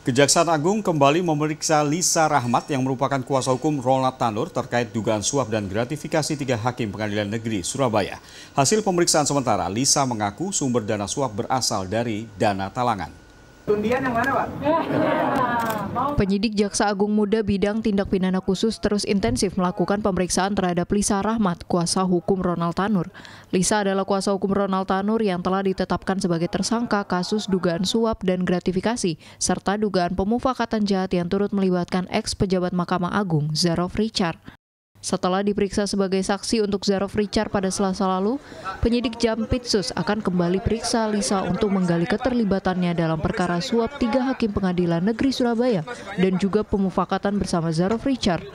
Kejaksaan Agung kembali memeriksa Lisa Rahmat yang merupakan kuasa hukum Ronald Tanur terkait dugaan suap dan gratifikasi 3 hakim Pengadilan Negeri Surabaya. Hasil pemeriksaan sementara, Lisa mengaku sumber dana suap berasal dari dana talangan. Undian yang mana, Pak? Penyidik Jaksa Agung Muda Bidang Tindak Pidana Khusus terus intensif melakukan pemeriksaan terhadap Lisa Rahmat, kuasa hukum Ronald Tanur. Lisa adalah kuasa hukum Ronald Tanur yang telah ditetapkan sebagai tersangka kasus dugaan suap dan gratifikasi, serta dugaan pemufakatan jahat yang turut melibatkan ex-pejabat Mahkamah Agung, Zarof Richard. Setelah diperiksa sebagai saksi untuk Zarof Richard pada Selasa lalu, penyidik Jampitsus akan kembali periksa Lisa untuk menggali keterlibatannya dalam perkara suap 3 hakim Pengadilan Negeri Surabaya dan juga pemufakatan bersama Zarof Richard.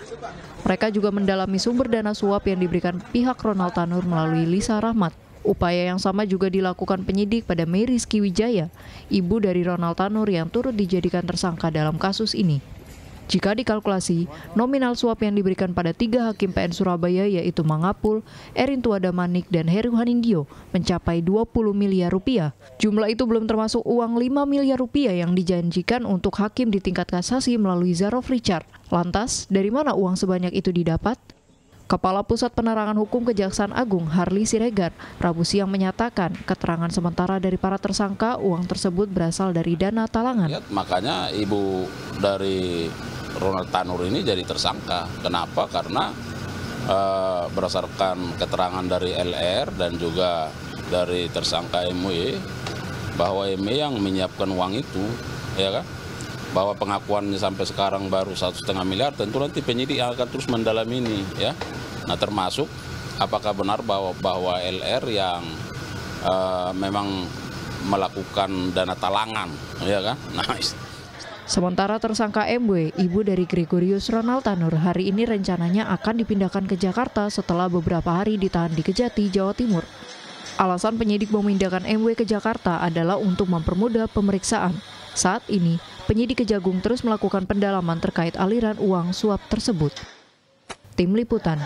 Mereka juga mendalami sumber dana suap yang diberikan pihak Ronald Tanur melalui Lisa Rahmat. Upaya yang sama juga dilakukan penyidik pada Mei Rizky Wijaya, ibu dari Ronald Tanur yang turut dijadikan tersangka dalam kasus ini. Jika dikalkulasi, nominal suap yang diberikan pada 3 hakim PN Surabaya yaitu Mangapul, Erin Tuadamanik, dan Heru Haningio mencapai 20 miliar rupiah. Jumlah itu belum termasuk uang 5 miliar rupiah yang dijanjikan untuk hakim di tingkat kasasi melalui Zarof Richard. Lantas, dari mana uang sebanyak itu didapat? Kepala Pusat Penerangan Hukum Kejaksaan Agung Harli Siregar Rabu siang menyatakan keterangan sementara dari para tersangka uang tersebut berasal dari dana talangan. Makanya ibu dari Ronald Tanur ini jadi tersangka. Kenapa? Karena berdasarkan keterangan dari LR dan juga dari tersangka MW bahwa MW yang menyiapkan uang itu, ya kan? Bahwa pengakuannya sampai sekarang baru 1,5 miliar, tentu nanti penyidik akan terus mendalami ini, ya. Nah, termasuk apakah benar bahwa LR yang memang melakukan dana talangan, ya kan? Nah, sementara tersangka MW, ibu dari Gregorius Ronald Tanur, hari ini rencananya akan dipindahkan ke Jakarta setelah beberapa hari ditahan di Kejati, Jawa Timur. Alasan penyidik memindahkan MW ke Jakarta adalah untuk mempermudah pemeriksaan. Saat ini, penyidik Kejagung terus melakukan pendalaman terkait aliran uang suap tersebut. Tim Liputan.